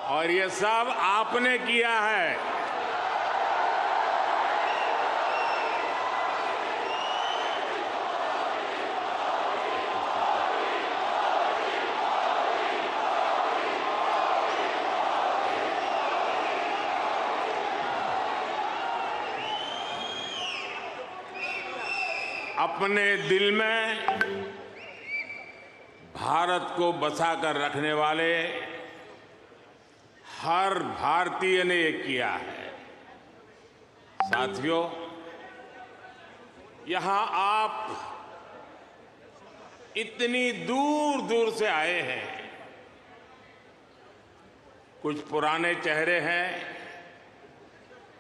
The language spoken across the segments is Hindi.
और ये सब आपने किया है। अपने दिल में भारत को बसाकर रखने वाले हर भारतीय ने ये किया है। साथियों, यहां आप इतनी दूर दूर से आए हैं। कुछ पुराने चेहरे हैं,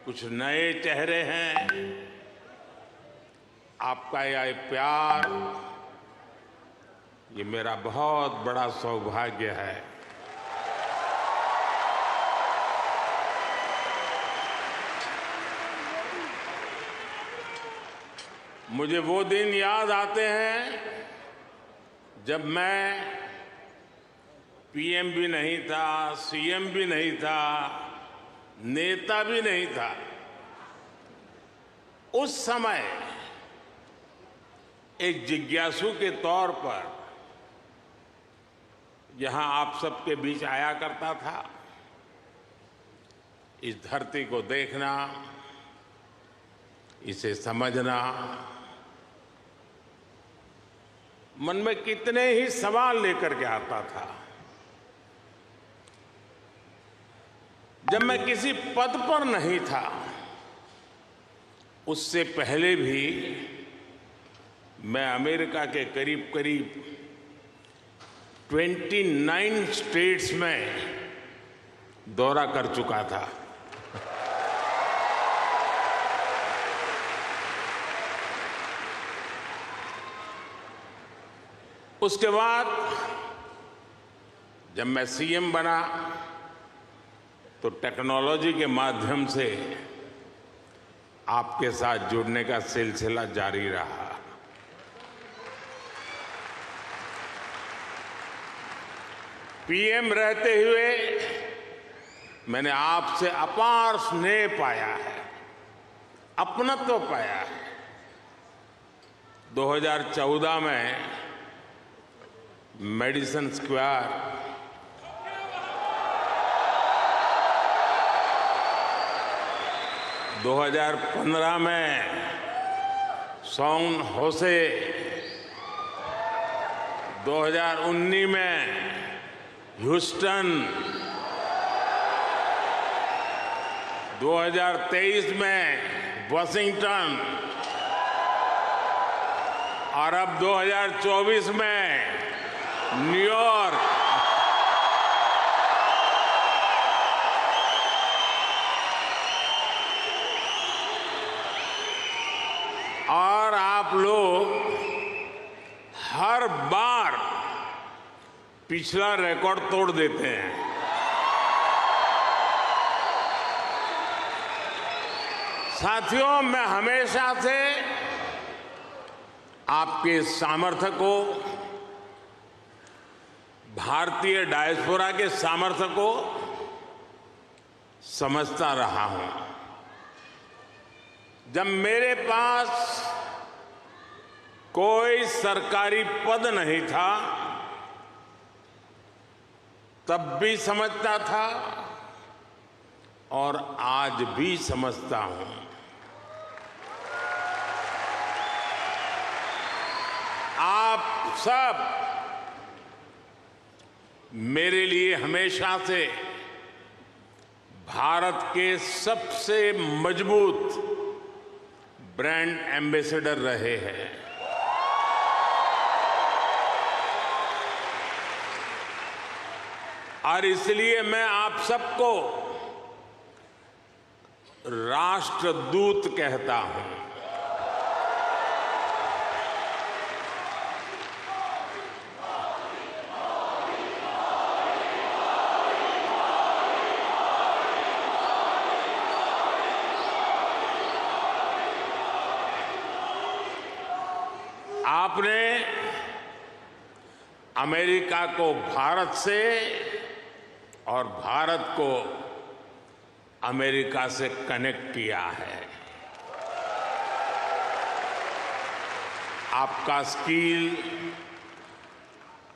कुछ नए चेहरे हैं। आपका यह प्यार, ये मेरा बहुत बड़ा सौभाग्य है। मुझे वो दिन याद आते हैं जब मैं पीएम भी नहीं था, सीएम भी नहीं था, नेता भी नहीं था। उस समय एक जिज्ञासु के तौर पर यहां आप सबके बीच आया करता था। इस धरती को देखना, इसे समझना, मन में कितने ही सवाल लेकर के आता था। जब मैं किसी पद पर नहीं था, उससे पहले भी मैं अमेरिका के करीब करीब 29 स्टेट्स में दौरा कर चुका था। उसके बाद जब मैं सीएम बना तो टेक्नोलॉजी के माध्यम से आपके साथ जुड़ने का सिलसिला जारी रहा। पीएम रहते हुए मैंने आपसे अपार स्नेह पाया है, अपनत्व पाया है। 2014 में मेडिसन स्क्वायर, 2015 में सैन होसे, 2019 में ह्यूस्टन, 2023 में वाशिंगटन और अब 2024 में न्यूयॉर्क। और आप लोग हर बार पिछला रिकॉर्ड तोड़ देते हैं। साथियों, मैं हमेशा से आपके सामर्थ्य को, भारतीय डायस्पोरा के सामर्थ्य को समझता रहा हूं। जब मेरे पास कोई सरकारी पद नहीं था, तब भी समझता था और आज भी समझता हूं। आप सब मेरे लिए हमेशा से भारत के सबसे मजबूत ब्रांड एम्बेसडर रहे हैं। और इसलिए मैं आप सबको राष्ट्रदूत कहता हूं। आपने अमेरिका को भारत से और भारत को अमेरिका से कनेक्ट किया है। आपका स्किल,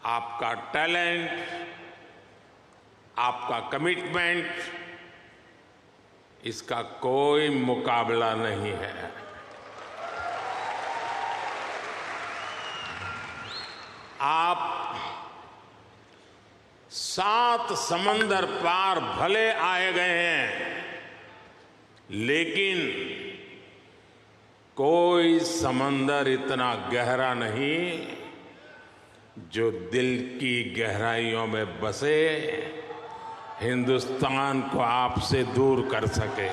आपका टैलेंट, आपका कमिटमेंट, इसका कोई मुकाबला नहीं है। आप 7 समंदर पार भले आए गए हैं, लेकिन कोई समंदर इतना गहरा नहीं जो दिल की गहराइयों में बसे हिंदुस्तान को आपसे दूर कर सके।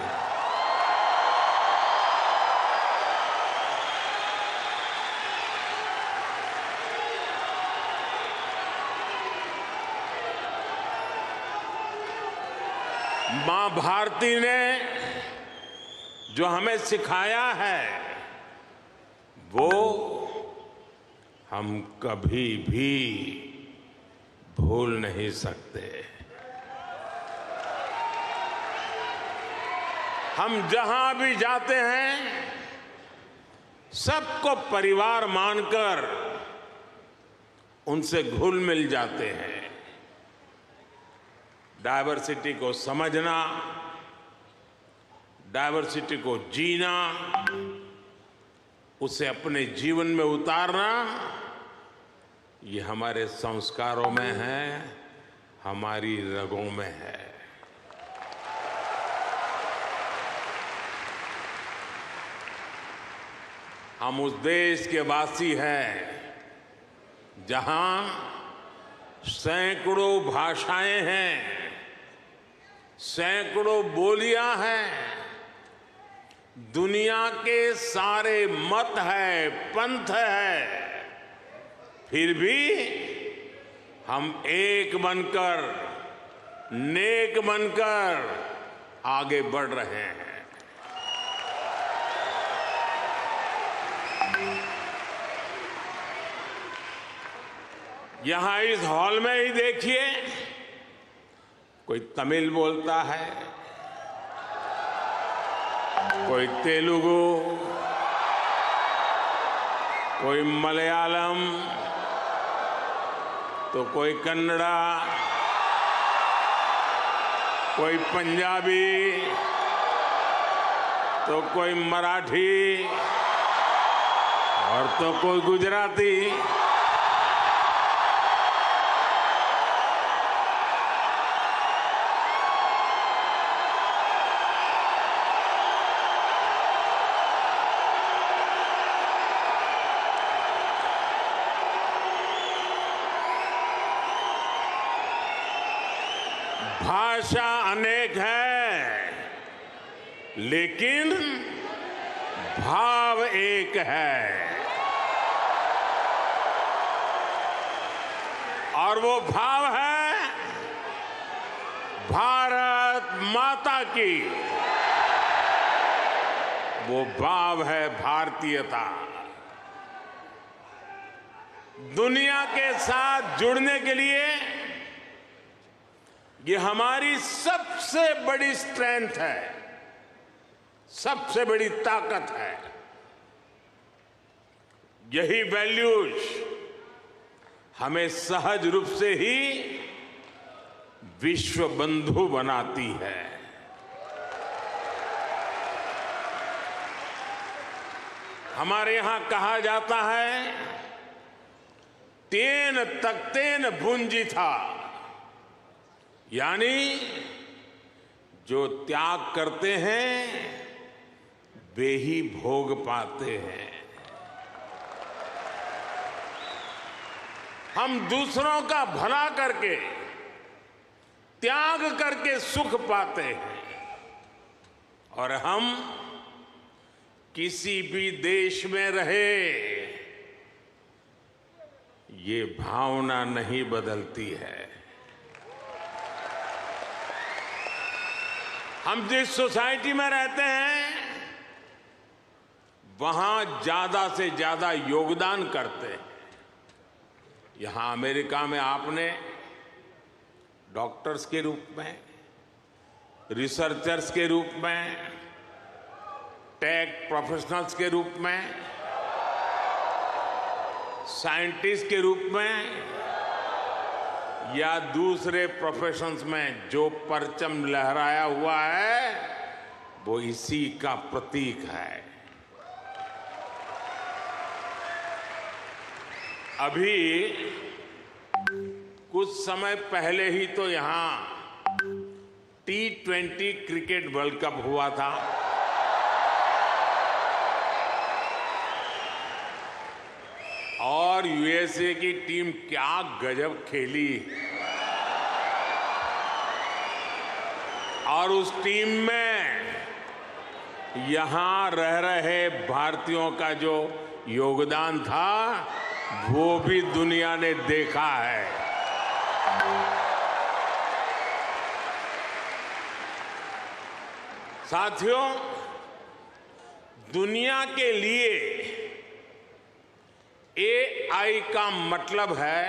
मां भारती ने जो हमें सिखाया है वो हम कभी भी भूल नहीं सकते। हम जहां भी जाते हैं सबको परिवार मानकर उनसे घुल मिल जाते हैं। डायवर्सिटी को समझना, डायवर्सिटी को जीना, उसे अपने जीवन में उतारना, ये हमारे संस्कारों में है, हमारी रगों में है। हम उस देश के वासी हैं जहां सैकड़ों भाषाएं हैं, सैकड़ों बोलियां हैं, दुनिया के सारे मत है, पंथ है, फिर भी हम एक बनकर, नेक बनकर आगे बढ़ रहे हैं। यहां इस हॉल में ही देखिए, कोई तमिल बोलता है, कोई तेलुगु, कोई मलयालम, तो कोई कन्नड़ा, कोई पंजाबी, तो कोई मराठी और तो कोई गुजराती। भाषा अनेक है, लेकिन भाव एक है, और वो भाव है भारत माता की। वो भाव है भारतीयता। दुनिया के साथ जुड़ने के लिए ये हमारी सबसे बड़ी स्ट्रेंथ है, सबसे बड़ी ताकत है। यही वैल्यूज हमें सहज रूप से ही विश्व बंधु बनाती है। हमारे यहां कहा जाता है, तेन तख्तेन भुंजी था, यानी जो त्याग करते हैं वे ही भोग पाते हैं। हम दूसरों का भला करके, त्याग करके सुख पाते हैं, और हम किसी भी देश में रहे ये भावना नहीं बदलती है। हम जिस सोसाइटी में रहते हैं वहां ज्यादा से ज्यादा योगदान करते हैं। यहां अमेरिका में आपने डॉक्टर्स के रूप में, रिसर्चर्स के रूप में, टेक प्रोफेशनल्स के रूप में, साइंटिस्ट के रूप में या दूसरे प्रोफेशंस में जो परचम लहराया हुआ है वो इसी का प्रतीक है। अभी कुछ समय पहले ही तो यहां T20 क्रिकेट वर्ल्ड कप हुआ था। और यूएसए की टीम क्या गजब खेली। और उस टीम में यहां रह रहे भारतीयों का जो योगदान था वो भी दुनिया ने देखा है। साथियों, दुनिया के लिए एआई का मतलब है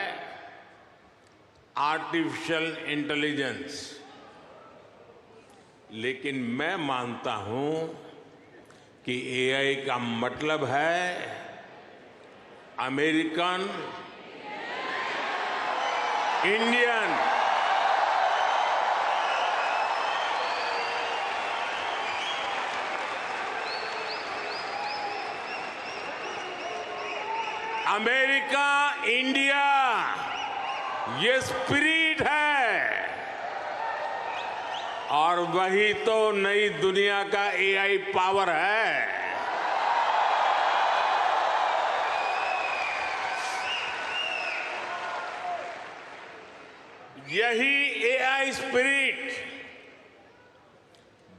आर्टिफिशियल इंटेलिजेंस, लेकिन मैं मानता हूं कि एआई का मतलब है अमेरिकन इंडियन अमेरिका इंडिया, ये स्पिरिट है। और वही तो नई दुनिया का एआई पावर है। यही एआई स्पिरिट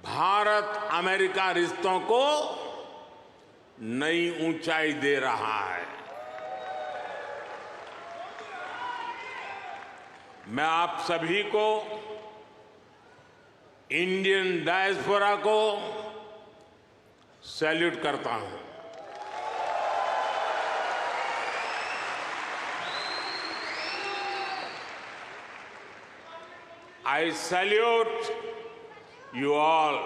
भारत अमेरिका रिश्तों को नई ऊंचाई दे रहा है। मैं आप सभी को, इंडियन डायस्पोरा को सैल्यूट करता हूं। I salute you all.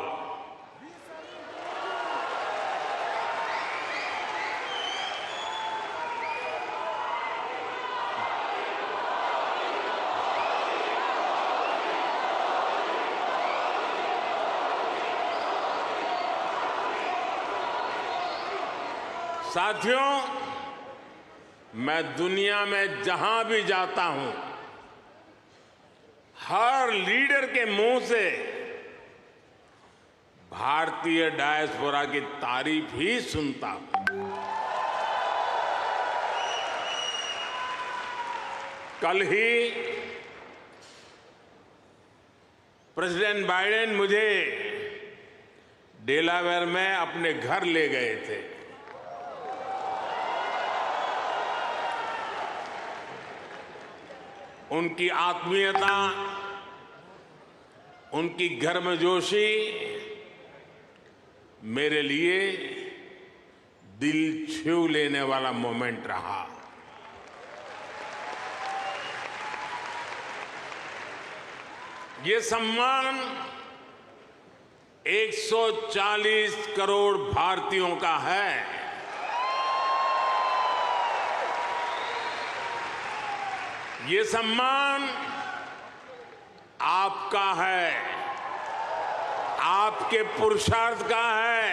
साथियों, मैं दुनिया में जहां भी जाता हूं, हर लीडर के मुंह से भारतीय डायस्पोरा की तारीफ ही सुनता हूं। कल ही प्रेसिडेंट बाइडेन मुझे डेलावेयर में अपने घर ले गए थे। उनकी आत्मीयता, उनकी गर्मजोशी मेरे लिए दिल छू लेने वाला मोमेंट रहा। ये सम्मान 140 करोड़ भारतीयों का है। ये सम्मान आपका है, आपके पुरुषार्थ का है।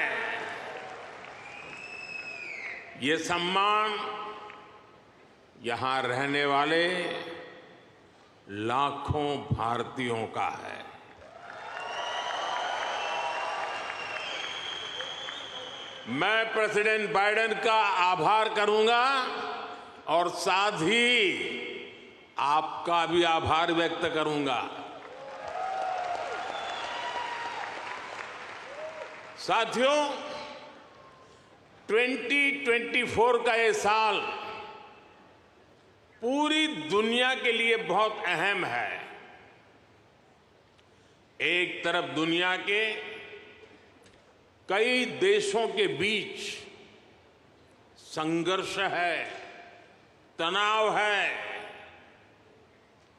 ये सम्मान यहां रहने वाले लाखों भारतीयों का है। मैं प्रेसिडेंट बाइडेन का आभार करूंगा और साथ ही आपका भी आभार व्यक्त करूंगा। साथियों, 2024 का ये साल पूरी दुनिया के लिए बहुत अहम है। एक तरफ दुनिया के कई देशों के बीच संघर्ष है, तनाव है,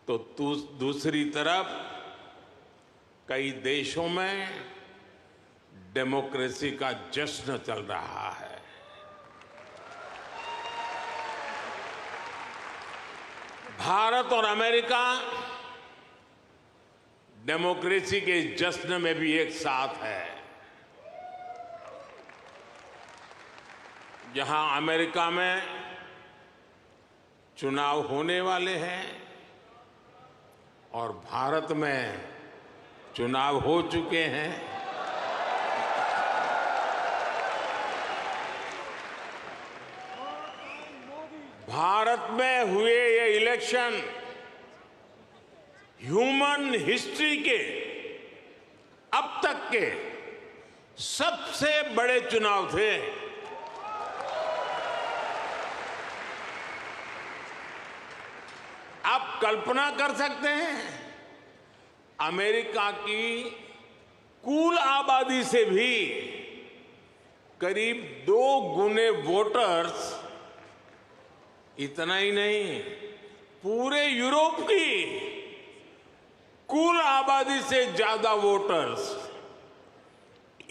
तो दूसरी तरफ कई देशों में डेमोक्रेसी का जश्न चल रहा है। भारत और अमेरिका डेमोक्रेसी के जश्न में भी एक साथ है। जहां अमेरिका में चुनाव होने वाले हैं और भारत में चुनाव हो चुके हैं, भारत में हुए ये इलेक्शन ह्यूमन हिस्ट्री के अब तक के सबसे बड़े चुनाव थे। आप कल्पना कर सकते हैं, अमेरिका की कुल आबादी से भी करीब 2 गुने वोटर्स, इतना ही नहीं, पूरे यूरोप की कुल आबादी से ज्यादा वोटर्स,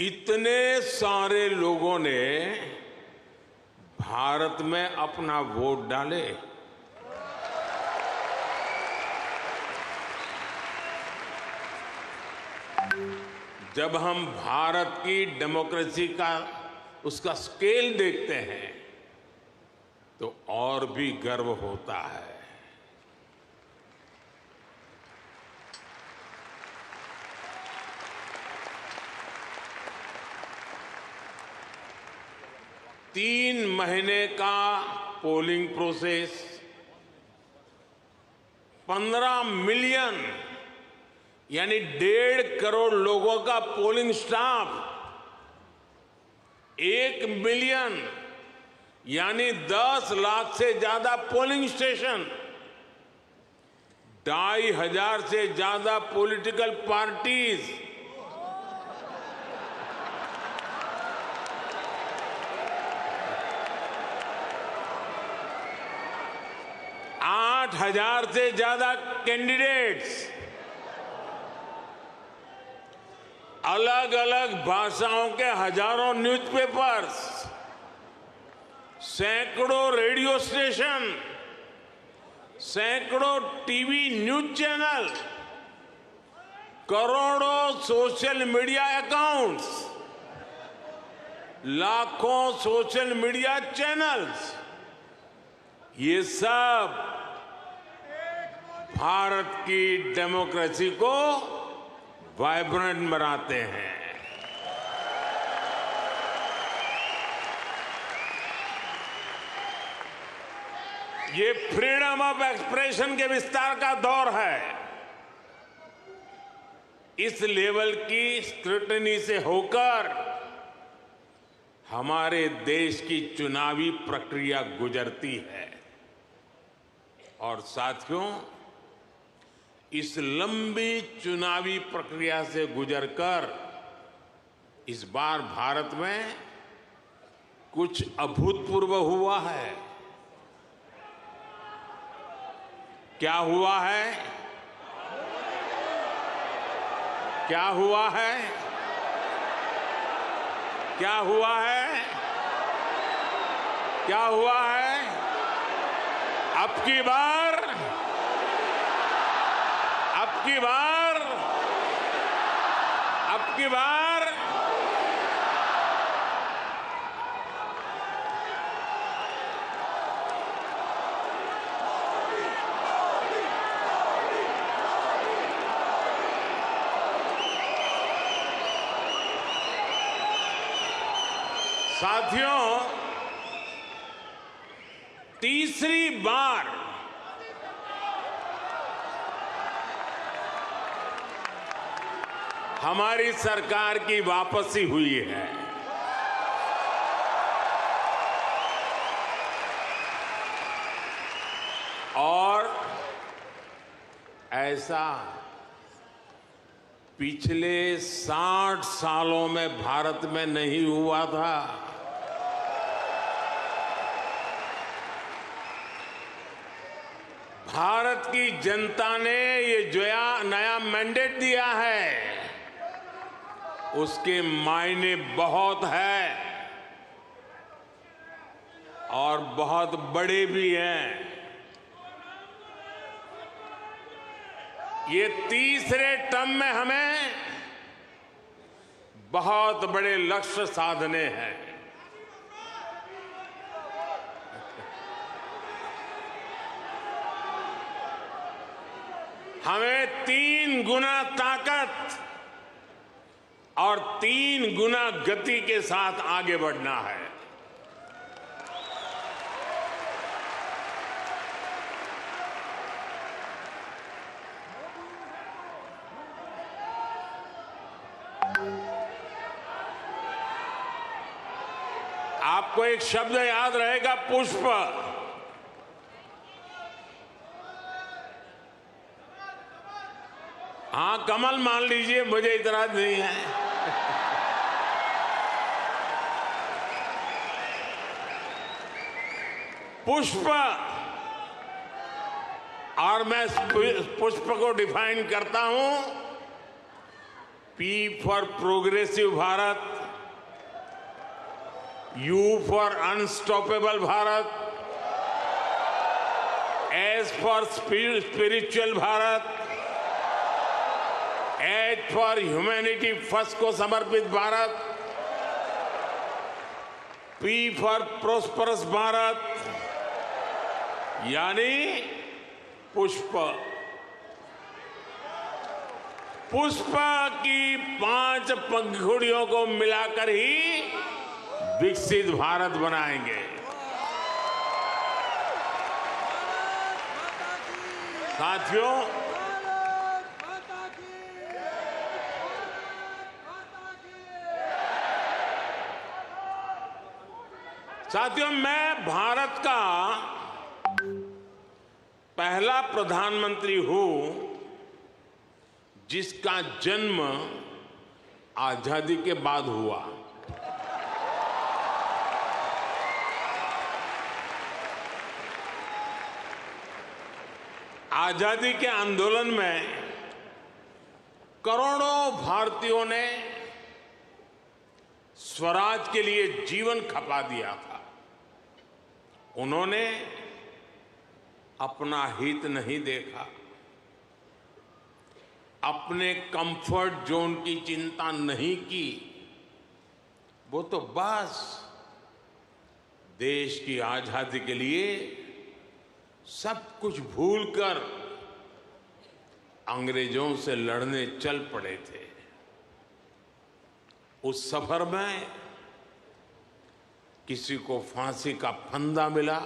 इतने सारे लोगों ने भारत में अपना वोट डाले। जब हम भारत की डेमोक्रेसी का उसका स्केल देखते हैं तो और भी गर्व होता है। तीन महीने का पोलिंग प्रोसेस, 15 मिलियन यानी 1.5 करोड़ लोगों का पोलिंग स्टाफ, 1 मिलियन यानी 10 लाख से ज्यादा पोलिंग स्टेशन, 2,500 से ज्यादा पॉलिटिकल पार्टीज, 8,000 से ज्यादा कैंडिडेट्स, अलग अलग भाषाओं के हजारों न्यूज़पेपर्स, सैकड़ों रेडियो स्टेशन, सैकड़ों टीवी न्यूज चैनल, करोड़ों सोशल मीडिया अकाउंट्स, लाखों सोशल मीडिया चैनल्स, ये सब भारत की डेमोक्रेसी को वाइब्रेंट बनाते हैं। ये फ्रीडम ऑफ एक्सप्रेशन के विस्तार का दौर है। इस लेवल की स्क्रूटनी से होकर हमारे देश की चुनावी प्रक्रिया गुजरती है। और साथियों, इस लंबी चुनावी प्रक्रिया से गुजरकर इस बार भारत में कुछ अभूतपूर्व हुआ है। क्या हुआ है? क्या हुआ है? क्या हुआ है? क्या हुआ है? अब की बार साथियों, तीसरी बार हमारी सरकार की वापसी हुई है। और ऐसा पिछले 60 सालों में भारत में नहीं हुआ था। भारत की जनता ने ये जो नया मैंडेट दिया है उसके मायने बहुत है और बहुत बड़े भी हैं। ये तीसरे टर्म में हमें बहुत बड़े लक्ष्य साधने हैं। हमें 3 गुना ताकत और 3 गुना गति के साथ आगे बढ़ना है। आपको एक शब्द याद रहेगा, पुष्प। हाँ, कमल मान लीजिए, मुझे इतराज नहीं है। पुष्प, और मैं पुष्प को डिफाइन करता हूं, P for progressive Bharat, you for unstoppable Bharat, S for spiritual Bharat, H for humanity first को समर्पित Bharat, P for prosperous Bharat, यानी पुष्प। पुष्प की 5 पंखुड़ियों को मिलाकर ही विकसित भारत बनाएंगे। साथियों, मैं भारत का पहला प्रधानमंत्री हूं जिसका जन्म आजादी के बाद हुआ। आजादी के आंदोलन में करोड़ों भारतीयों ने स्वराज के लिए जीवन खपा दिया था। उन्होंने अपना हित नहीं देखा, अपने कंफर्ट जोन की चिंता नहीं की। वो तो बस देश की आजादी के लिए सब कुछ भूलकर अंग्रेजों से लड़ने चल पड़े थे। उस सफर में किसी को फांसी का फंदा मिला,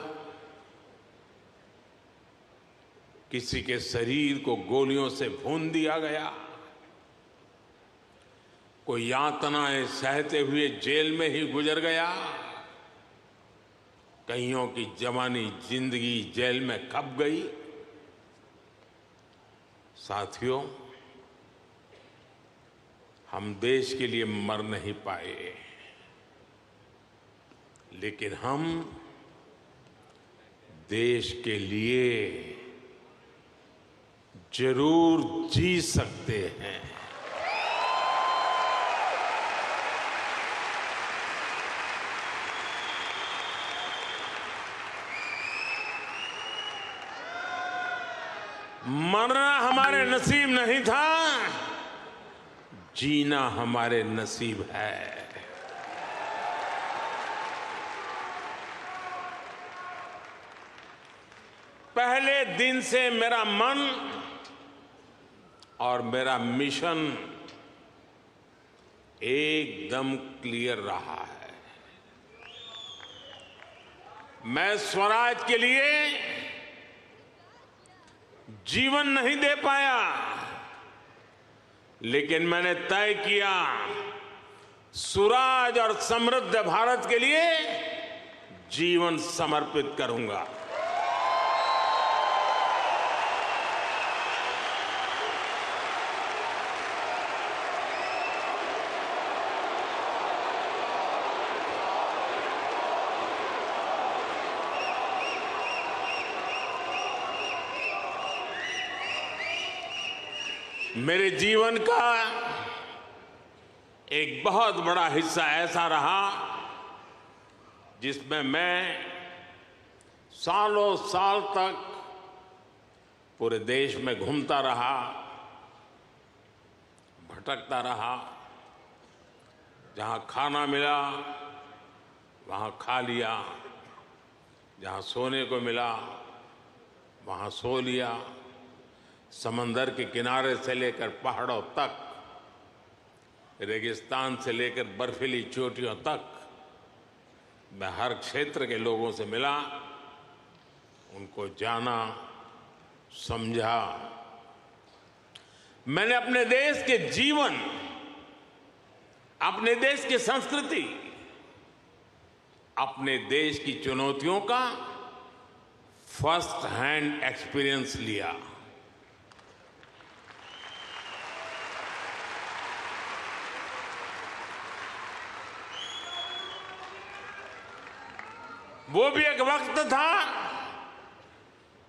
किसी के शरीर को गोलियों से भून दिया गया, कोई यातनाएं सहते हुए जेल में ही गुजर गया, कईयों की जवानी जिंदगी जेल में खप गई। साथियों, हम देश के लिए मर नहीं पाए, लेकिन हम देश के लिए जरूर जी सकते हैं। मरना हमारे नसीब नहीं था, जीना हमारे नसीब है। पहले दिन से मेरा मन और मेरा मिशन एकदम क्लियर रहा है। मैं स्वराज के लिए जीवन नहीं दे पाया, लेकिन मैंने तय किया सुराज और समृद्ध भारत के लिए जीवन समर्पित करूंगा। मेरे जीवन का एक बहुत बड़ा हिस्सा ऐसा रहा जिसमें मैं सालों साल तक पूरे देश में घूमता रहा, भटकता रहा। जहां खाना मिला वहां खा लिया, जहां सोने को मिला वहां सो लिया। समंदर के किनारे से लेकर पहाड़ों तक, रेगिस्तान से लेकर बर्फीली चोटियों तक मैं हर क्षेत्र के लोगों से मिला, उनको जाना, समझा। मैंने अपने देश के जीवन, अपने देश की संस्कृति, अपने देश की चुनौतियों का फर्स्ट हैंड एक्सपीरियंस लिया। वो भी एक वक्त था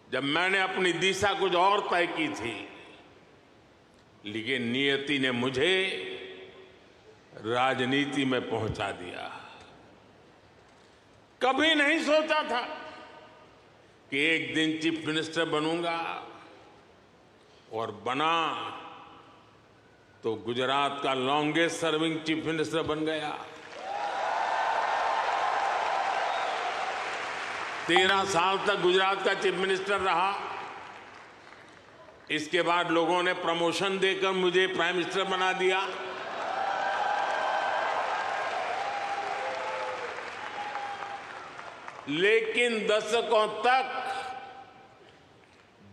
जब मैंने अपनी दिशा कुछ और तय की थी, लेकिन नियति ने मुझे राजनीति में पहुंचा दिया। कभी नहीं सोचा था कि एक दिन चीफ मिनिस्टर बनूंगा, और बना तो गुजरात का लॉन्गेस्ट सर्विंग चीफ मिनिस्टर बन गया। 13 साल तक गुजरात का चीफ मिनिस्टर रहा। इसके बाद लोगों ने प्रमोशन देकर मुझे प्राइम मिनिस्टर बना दिया। लेकिन दशकों तक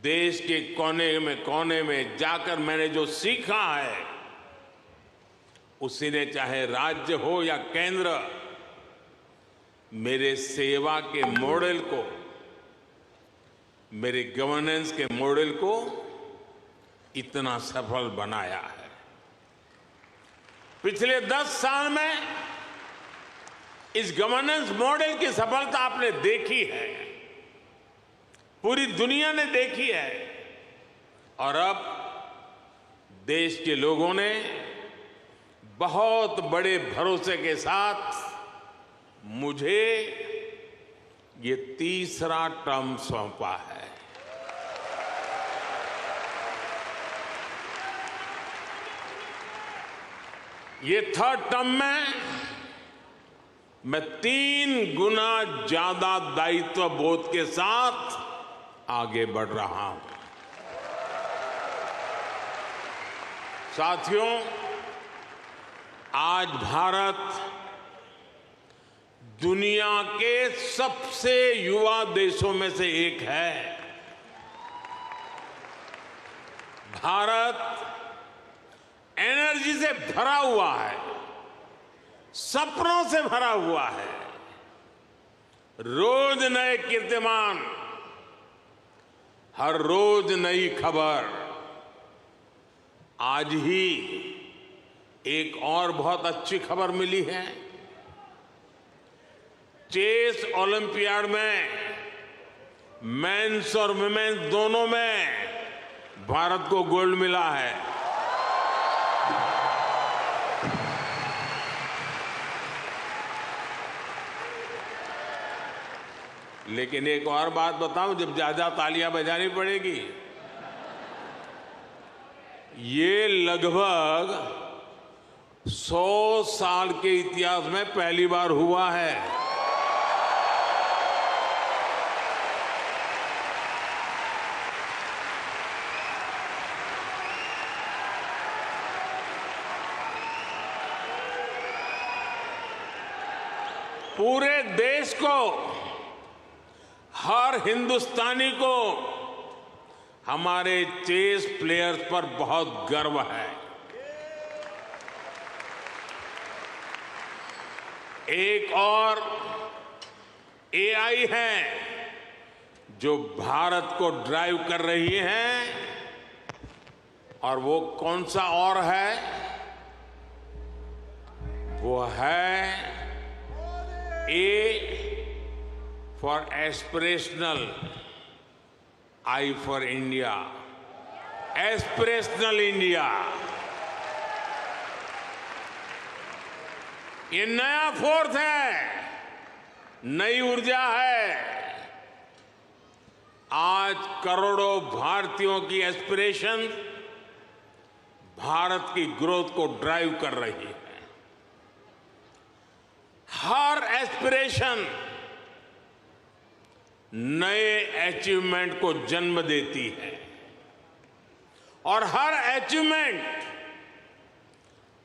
देश के कोने में जाकर मैंने जो सीखा है, उसी ने चाहे राज्य हो या केंद्र, मेरे सेवा के मॉडल को, मेरे गवर्नेंस के मॉडल को इतना सफल बनाया है। पिछले 10 साल में इस गवर्नेंस मॉडल की सफलता आपने देखी है, पूरी दुनिया ने देखी है, और अब देश के लोगों ने बहुत बड़े भरोसे के साथ मुझे ये तीसरा टर्म सौंपा है। ये थर्ड टर्म में मैं 3 गुना ज्यादा दायित्व बोध के साथ आगे बढ़ रहा हूं। साथियों, आज भारत दुनिया के सबसे युवा देशों में से एक है। भारत एनर्जी से भरा हुआ है, सपनों से भरा हुआ है। रोज नए कीर्तिमान, हर रोज नई खबर। आज ही एक और बहुत अच्छी खबर मिली है। चेस ओलंपियाड में मेंस और वुमेन्स दोनों में भारत को गोल्ड मिला है। लेकिन एक और बात बताऊं, जब ज्यादा तालियां बजानी पड़ेगी। ये लगभग 100 साल के इतिहास में पहली बार हुआ है। पूरे देश को, हर हिंदुस्तानी को हमारे चेस प्लेयर्स पर बहुत गर्व है। एक और एआई है जो भारत को ड्राइव कर रही है, और वो कौन सा और है? वो है A for aspirational, I for India। Aspirational India, ये नया फोर्स है, नई ऊर्जा है। आज करोड़ों भारतीयों की एस्पिरेशन भारत की ग्रोथ को ड्राइव कर रही है। हर एस्पिरेशन नए अचीवमेंट को जन्म देती है और हर अचीवमेंट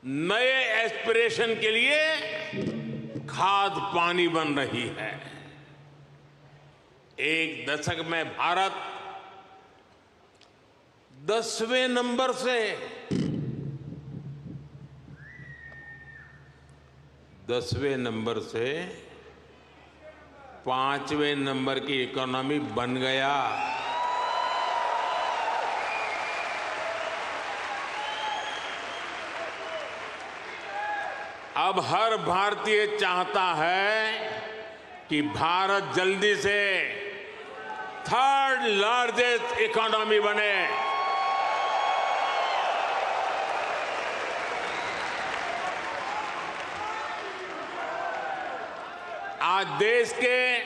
नए एस्पिरेशन के लिए खाद पानी बन रही है। एक दशक में भारत 10वें नंबर से 5वें नंबर की इकोनॉमी बन गया। अब हर भारतीय चाहता है कि भारत जल्दी से 3rd लार्जेस्ट इकोनॉमी बने। आज देश के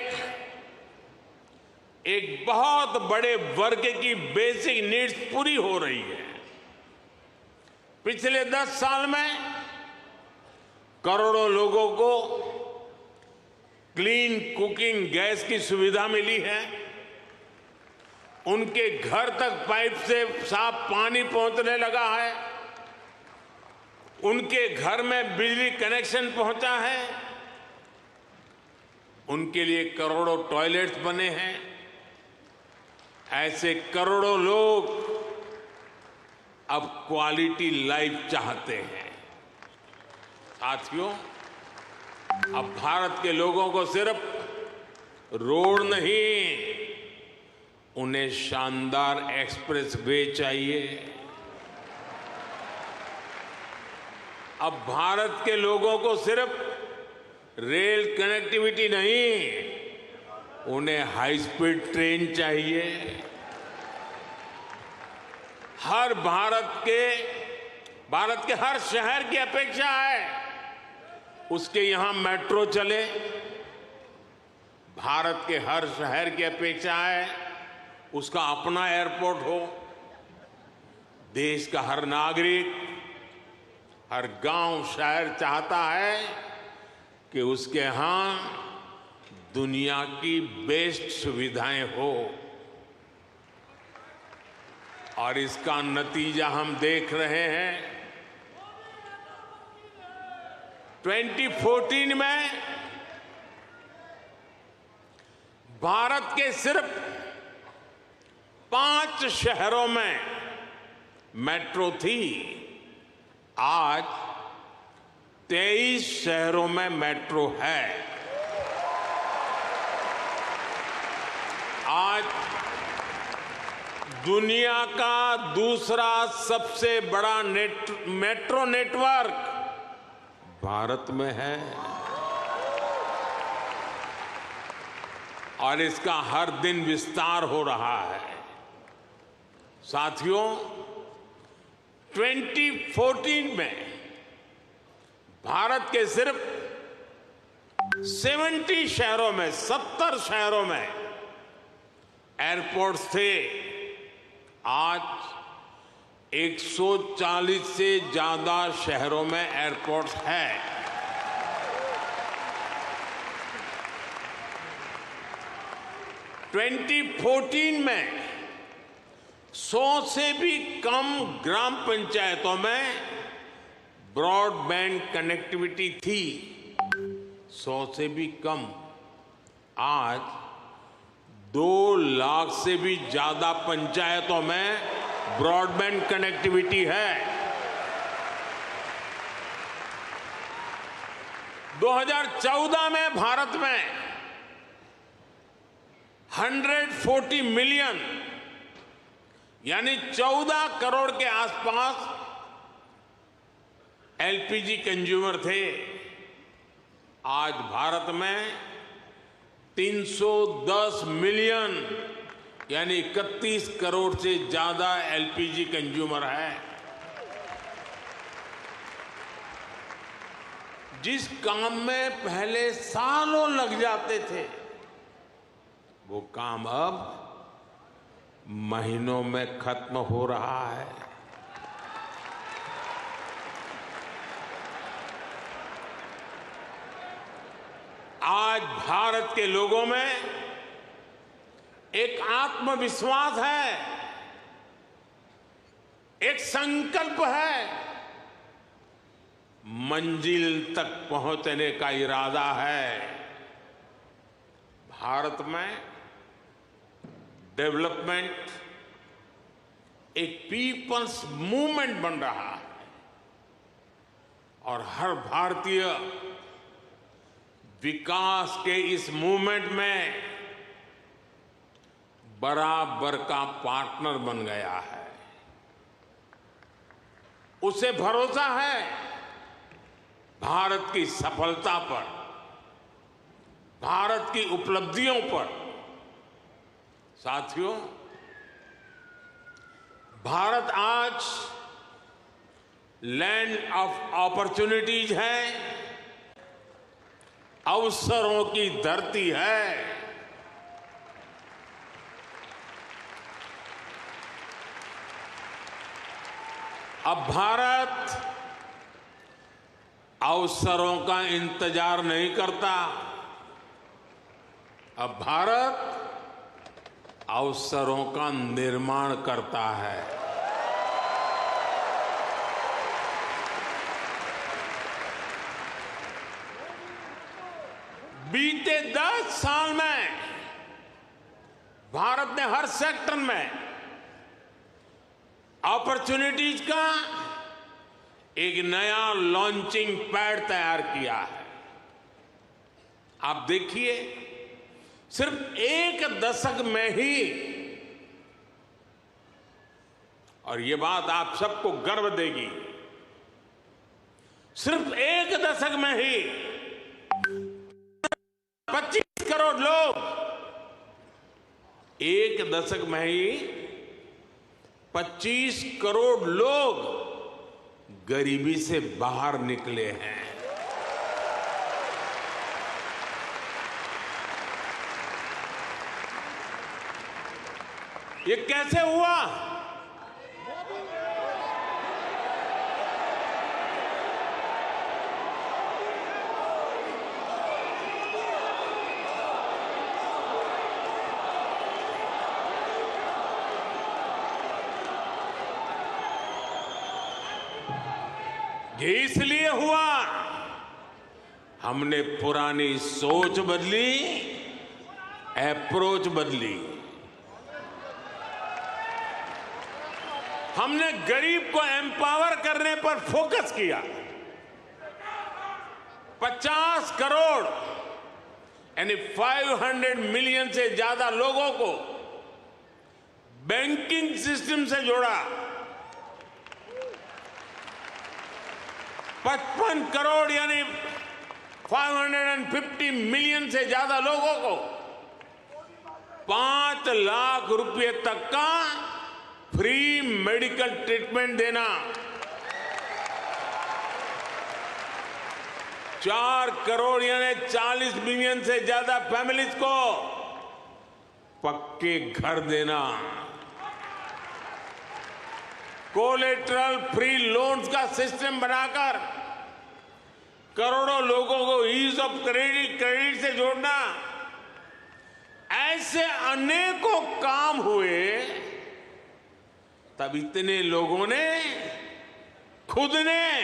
एक बहुत बड़े वर्ग की बेसिक नीड्स पूरी हो रही है। पिछले 10 साल में करोड़ों लोगों को क्लीन कुकिंग गैस की सुविधा मिली है। उनके घर तक पाइप से साफ पानी पहुंचने लगा है। उनके घर में बिजली कनेक्शन पहुंचा है। उनके लिए करोड़ों टॉयलेट्स बने हैं। ऐसे करोड़ों लोग अब क्वालिटी लाइफ चाहते हैं। साथियों, अब भारत के लोगों को सिर्फ रोड नहीं, उन्हें शानदार एक्सप्रेस वे चाहिए। अब भारत के लोगों को सिर्फ रेल कनेक्टिविटी नहीं, उन्हें हाई स्पीड ट्रेन चाहिए। भारत के हर शहर की अपेक्षा है उसके यहां मेट्रो चले। भारत के हर शहर की अपेक्षा है उसका अपना एयरपोर्ट हो। देश का हर नागरिक, हर गांव शहर चाहता है कि उसके यहां दुनिया की बेस्ट सुविधाएं हो। और इसका नतीजा हम देख रहे हैं। 2014 में भारत के सिर्फ 5 शहरों में मेट्रो थी। आज 23 शहरों में मेट्रो है। आज दुनिया का दूसरा सबसे बड़ा मेट्रो नेटवर्क भारत में है और इसका हर दिन विस्तार हो रहा है। साथियों, 2014 में भारत के सिर्फ 70 शहरों में 70 शहरों में एयरपोर्ट्स थे। आज 140 से ज्यादा शहरों में एयरपोर्ट्स है। – 2014 में 100 से भी कम ग्राम पंचायतों में ब्रॉडबैंड कनेक्टिविटी थी। 100 से भी कम। आज 2 लाख से भी ज्यादा पंचायतों में ब्रॉडबैंड कनेक्टिविटी है। 2014 में भारत में 140 मिलियन यानी 14 करोड़ के आसपास एलपीजी कंज्यूमर थे। आज भारत में 310 मिलियन यानी 31 करोड़ से ज्यादा एलपीजी कंज्यूमर है। जिस काम में पहले सालों लग जाते थे, वो काम अब महीनों में खत्म हो रहा है। आज भारत के लोगों में एक आत्मविश्वास है, एक संकल्प है, मंजिल तक पहुंचने का इरादा है। भारत में डेवलपमेंट एक पीपल्स मूवमेंट बन रहा है और हर भारतीय विकास के इस मूवमेंट में बराबर का पार्टनर बन गया है। उसे भरोसा है भारत की सफलता पर, भारत की उपलब्धियों पर। साथियों, भारत आज लैंड ऑफ अपॉर्चुनिटीज है, अवसरों की धरती है। अब भारत अवसरों का इंतजार नहीं करता, अब भारत अवसरों का निर्माण करता है। बीते 10 साल में भारत ने हर सेक्टर में अपॉर्चुनिटीज का एक नया लॉन्चिंग पैड तैयार किया है। आप देखिए, सिर्फ एक दशक में ही, और ये बात आप सबको गर्व देगी, सिर्फ एक दशक में ही 25 करोड़ लोग, एक दशक में ही 25 करोड़ लोग गरीबी से बाहर निकले हैं। ये कैसे हुआ? ये इसलिए हुआ, हमने पुरानी सोच बदली, अप्रोच बदली। हमने गरीब को एम्पावर करने पर फोकस किया। 50 करोड़ यानी 500 मिलियन से ज्यादा लोगों को बैंकिंग सिस्टम से जोड़ा। 55 करोड़ यानी 550 मिलियन से ज्यादा लोगों को 5 लाख रुपए तक का फ्री मेडिकल ट्रीटमेंट देना। 4 करोड़ यानी 40 मिलियन से ज्यादा फैमिलीज को पक्के घर देना। कोलेटरल फ्री लोन्स का सिस्टम बनाकर करोड़ों लोगों को ईज ऑफ क्रेडिट से जोड़ना। ऐसे अनेकों काम हुए, तब इतने लोगों ने खुद ने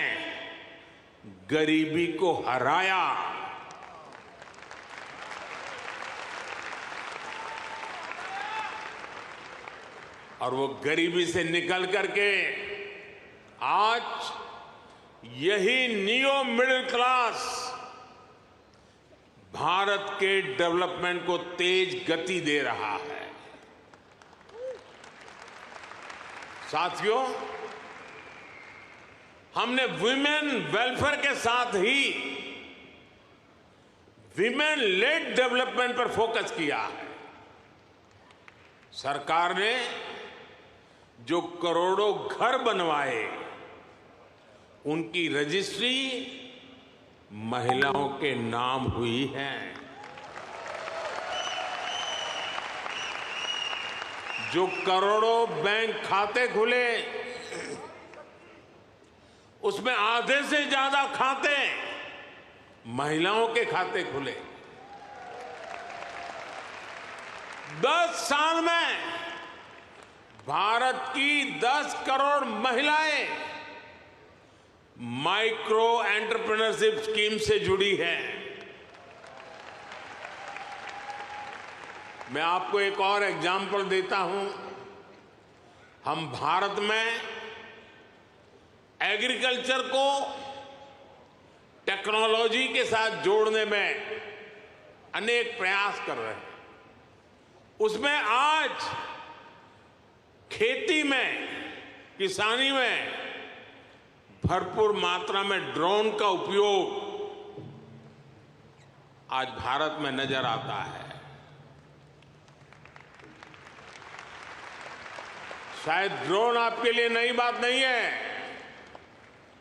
गरीबी को हराया। और वो गरीबी से निकल करके आज यही नियो मिडिल क्लास भारत के डेवलपमेंट को तेज गति दे रहा है। साथियों, हमने विमेन वेलफेयर के साथ ही विमेन लेड डेवलपमेंट पर फोकस किया है। सरकार ने जो करोड़ों घर बनवाए, उनकी रजिस्ट्री महिलाओं के नाम हुई है। जो करोड़ों बैंक खाते खुले, उसमें आधे से ज्यादा खाते महिलाओं के खाते खुले। 10 साल में भारत की 10 करोड़ महिलाएं माइक्रो एंटरप्रेन्योरशिप स्कीम से जुड़ी है। मैं आपको एक और एग्जाम्पल देता हूं। हम भारत में एग्रीकल्चर को टेक्नोलॉजी के साथ जोड़ने में अनेक प्रयास कर रहे हैं। उसमें आज खेती में, किसानी में भरपूर मात्रा में ड्रोन का उपयोग आज भारत में नजर आता है। शायद ड्रोन आपके लिए नई बात नहीं है,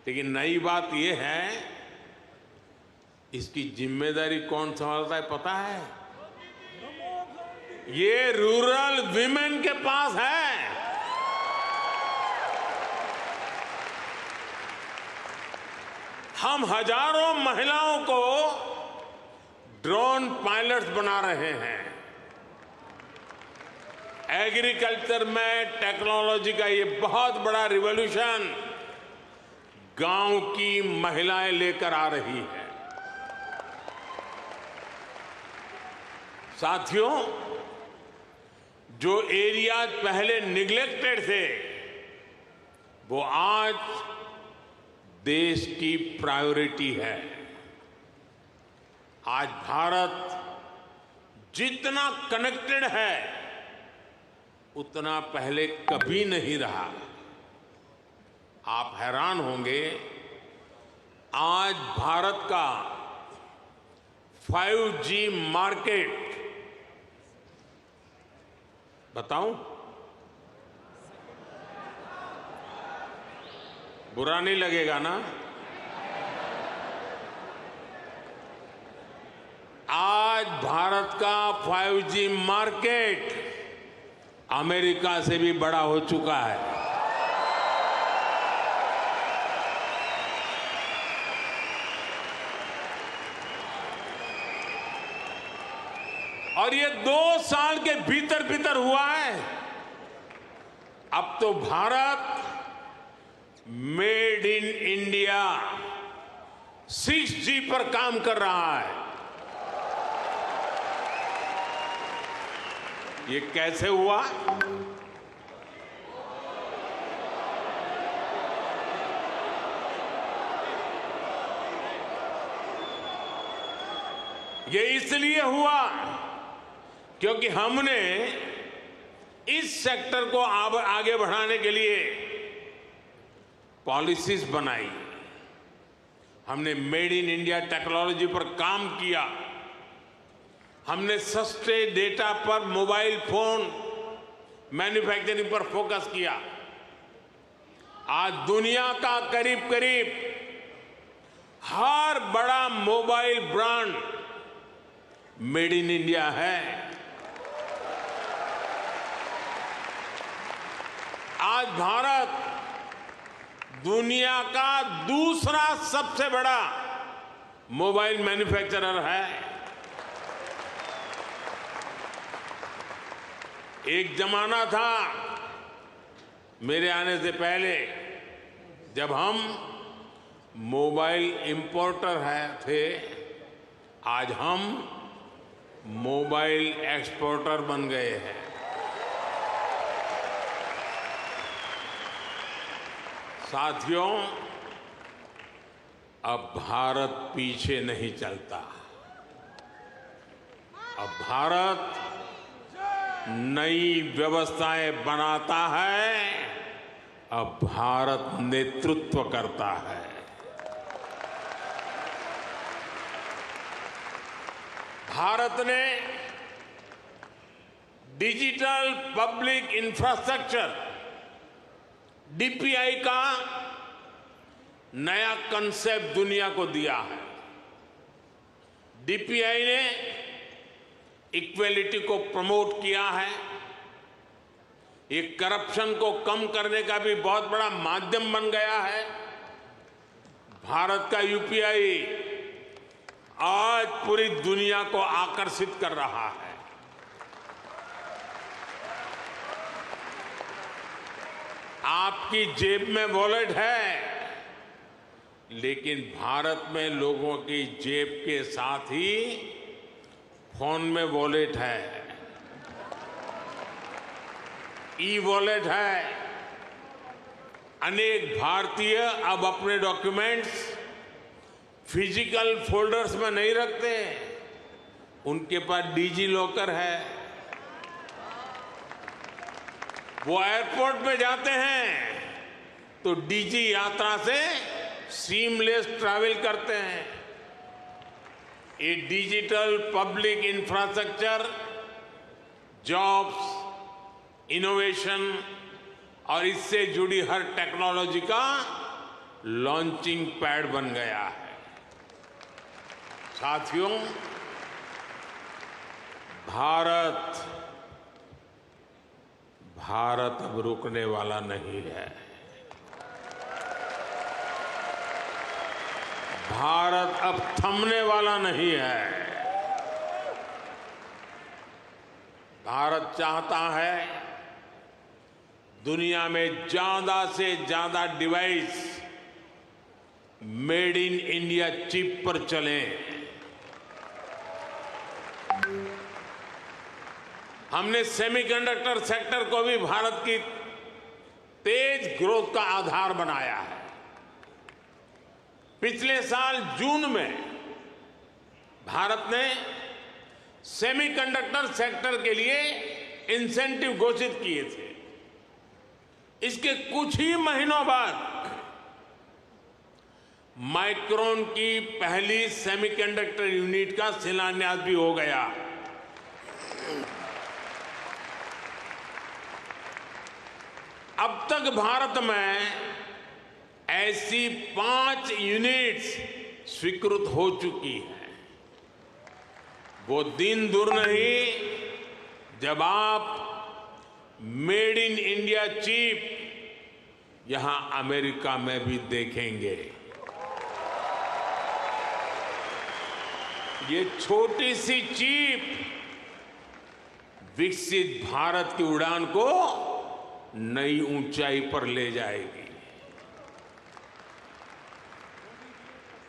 लेकिन नई बात यह है, इसकी जिम्मेदारी कौन संभालता है पता है? ये रूरल विमेन के पास है। हम हजारों महिलाओं को ड्रोन पायलट्स बना रहे हैं। एग्रीकल्चर में टेक्नोलॉजी का ये बहुत बड़ा रिवॉल्यूशन गांव की महिलाएं लेकर आ रही है। साथियों, जो एरियाज पहले निग्लेक्टेड थे, वो आज देश की प्रायोरिटी है। आज भारत जितना कनेक्टेड है, उतना पहले कभी नहीं रहा। आप हैरान होंगे, आज भारत का 5G मार्केट, बताऊं? बुरा नहीं लगेगा ना? आज भारत का 5G मार्केट अमेरिका से भी बड़ा हो चुका है। और ये 2 साल के भीतर भीतर हुआ है। अब तो Bharat made in India 6G पर काम कर रहा है। ये कैसे हुआ? ये इसलिए हुआ क्योंकि हमने इस सेक्टर को आगे बढ़ाने के लिए पॉलिसीज बनाई। हमने मेड इन इंडिया टेक्नोलॉजी पर काम किया। हमने सस्ते डेटा पर मोबाइल फोन मैन्युफैक्चरिंग पर फोकस किया। आज दुनिया का करीब करीब हर बड़ा mobile brand made in India है। आज भारत दुनिया का दूसरा सबसे बड़ा मोबाइल मैन्युफैक्चरर है। एक जमाना था मेरे आने से पहले, जब हम मोबाइल इंपोर्टर थे। आज हम मोबाइल एक्सपोर्टर बन गए हैं। साथियों, अब भारत पीछे नहीं चलता। अब भारत नई व्यवस्थाएं बनाता है। अब भारत नेतृत्व करता है। भारत ने डिजिटल पब्लिक इंफ्रास्ट्रक्चर डीपीआई का नया कंसेप्ट दुनिया को दिया है। डीपीआई ने इक्वेलिटी को प्रमोट किया है। ये करप्शन को कम करने का भी बहुत बड़ा माध्यम बन गया है। भारत का यूपीआई आज पूरी दुनिया को आकर्षित कर रहा है। आपकी जेब में वॉलेट है, लेकिन भारत में लोगों की जेब के साथ ही फोन में वॉलेट है, ई वॉलेट है। अनेक भारतीय अब अपने डॉक्यूमेंट्स फिजिकल फोल्डर्स में नहीं रखते, उनके पास डिजी लॉकर है। वो एयरपोर्ट में जाते हैं तो डिजी यात्रा से सीमलेस ट्रैवल करते हैं। ये digital public infrastructure jobs, innovation और इससे जुड़ी हर टेक्नोलॉजी का लॉन्चिंग पैड बन गया है। साथियों, भारत अब रुकने वाला नहीं है। भारत अब थमने वाला नहीं है। भारत चाहता है दुनिया में ज्यादा से ज्यादा device made in India chip पर चलें। हमने सेमीकंडक्टर सेक्टर को भी भारत की तेज ग्रोथ का आधार बनाया है। पिछले साल जून में भारत ने सेमीकंडक्टर सेक्टर के लिए इंसेंटिव घोषित किए थे। इसके कुछ ही महीनों बाद माइक्रोन की पहली सेमीकंडक्टर यूनिट का शिलान्यास भी हो गया। अब तक भारत में ऐसी 5 यूनिट्स स्वीकृत हो चुकी हैं। वो दिन दूर नहीं जब आप मेड इन इंडिया चिप यहां अमेरिका में भी देखेंगे। ये छोटी सी चिप विकसित भारत की उड़ान को नई ऊंचाई पर ले जाएगी।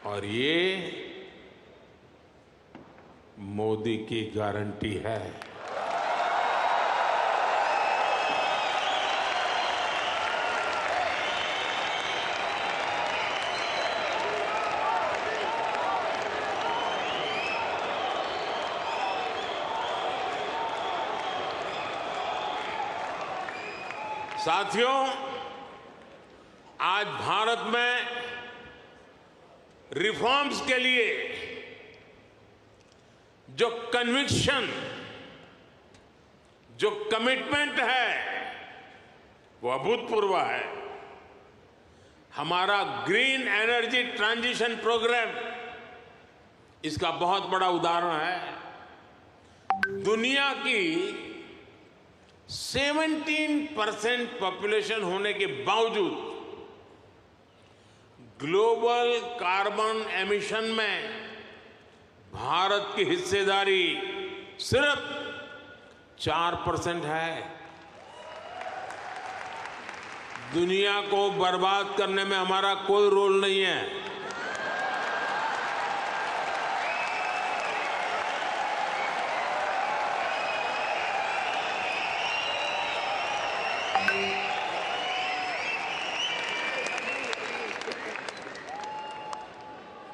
और ये मोदी की गारंटी है। साथियों, आज भारत में रिफॉर्म्स के लिए जो कन्विक्शन, जो कमिटमेंट है, वो अभूतपूर्व है। हमारा ग्रीन एनर्जी ट्रांजिशन प्रोग्राम इसका बहुत बड़ा उदाहरण है। दुनिया की 17% पॉपुलेशन होने के बावजूद ग्लोबल कार्बन एमिशन में भारत की हिस्सेदारी सिर्फ 4% है। दुनिया को बर्बाद करने में हमारा कोई रोल नहीं है।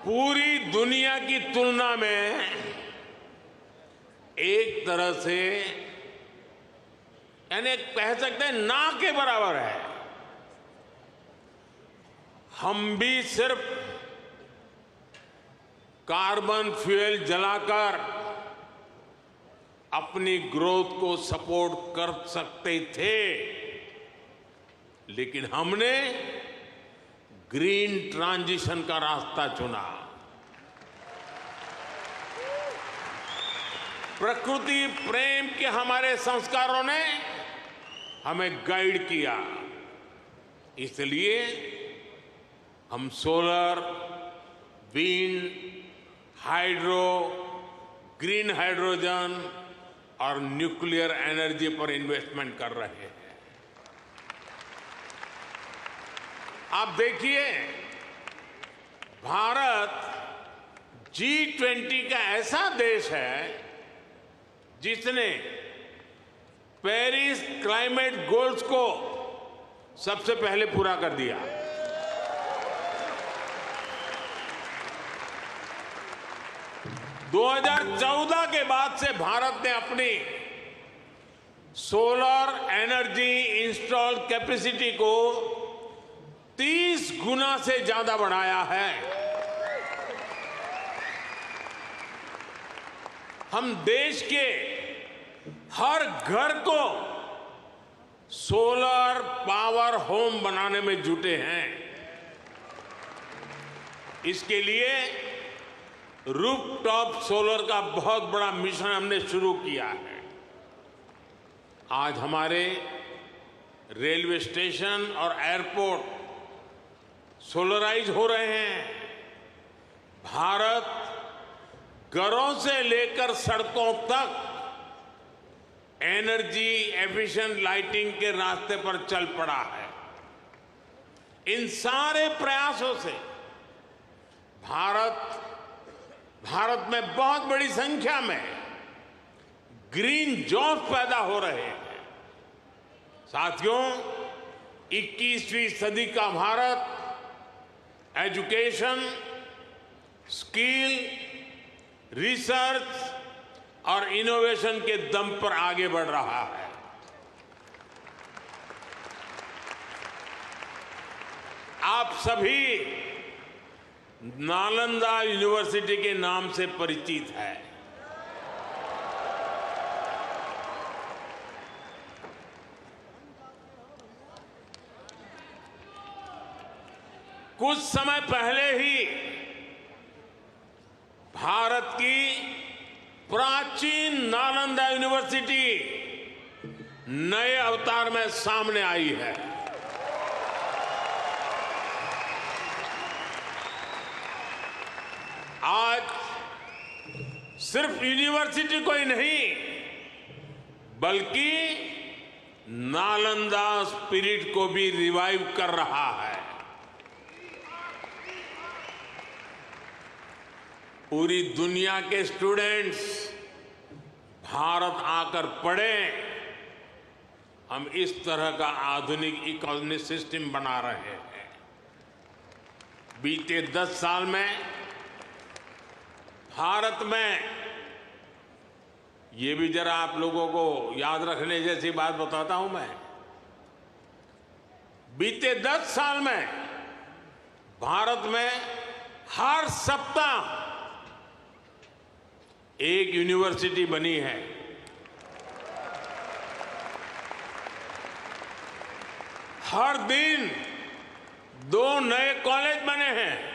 पूरी दुनिया की तुलना में एक तरह से यानी कह सकते हैं ना के बराबर है। हम भी सिर्फ कार्बन फ्यूल जलाकर अपनी ग्रोथ को सपोर्ट कर सकते थे, लेकिन हमने ग्रीन ट्रांजिशन का रास्ता चुना। प्रकृति प्रेम के हमारे संस्कारों ने हमें गाइड किया, इसलिए हम solar, wind, hydro, green hydrogen और न्यूक्लियर एनर्जी पर इन्वेस्टमेंट कर रहे हैं। आप देखिए, भारत G20 का ऐसा देश है जिसने पेरिस क्लाइमेट गोल्स को सबसे पहले पूरा कर दिया। दो 2014 के बाद से भारत ने अपनी सोलर एनर्जी इंस्टॉल कैपेसिटी को 30 गुना से ज्यादा बढ़ाया है। हम देश के हर घर को सोलर पावर होम बनाने में जुटे हैं। इसके लिए रूफटॉप सोलर का बहुत बड़ा मिशन हमने शुरू किया है। आज हमारे रेलवे स्टेशन और एयरपोर्ट सोलराइज हो रहे हैं। भारत घरों से लेकर सड़कों तक एनर्जी एफिशिएंट लाइटिंग के रास्ते पर चल पड़ा है। इन सारे प्रयासों से भारत में बहुत बड़ी संख्या में ग्रीन जॉब पैदा हो रहे हैं। साथियों, 21वीं सदी का भारत एजुकेशन, स्किल, रिसर्च और इनोवेशन के दम पर आगे बढ़ रहा है। आप सभी नालंदा यूनिवर्सिटी के नाम से परिचित है। कुछ समय पहले ही भारत की प्राचीन नालंदा यूनिवर्सिटी नए अवतार में सामने आई है। आज सिर्फ यूनिवर्सिटी को ही नहीं, बल्कि नालंदा स्पिरिट को भी रिवाइव कर रहा है। पूरी दुनिया के स्टूडेंट्स भारत आकर पढ़ें, हम इस तरह का आधुनिक इकोनॉमिक सिस्टम बना रहे हैं। बीते 10 साल में भारत में, ये भी जरा आप लोगों को याद रखने जैसी बात बताता हूं मैं, बीते 10 साल में भारत में हर सप्ताह एक यूनिवर्सिटी बनी है। हर दिन 2 नए कॉलेज बने हैं।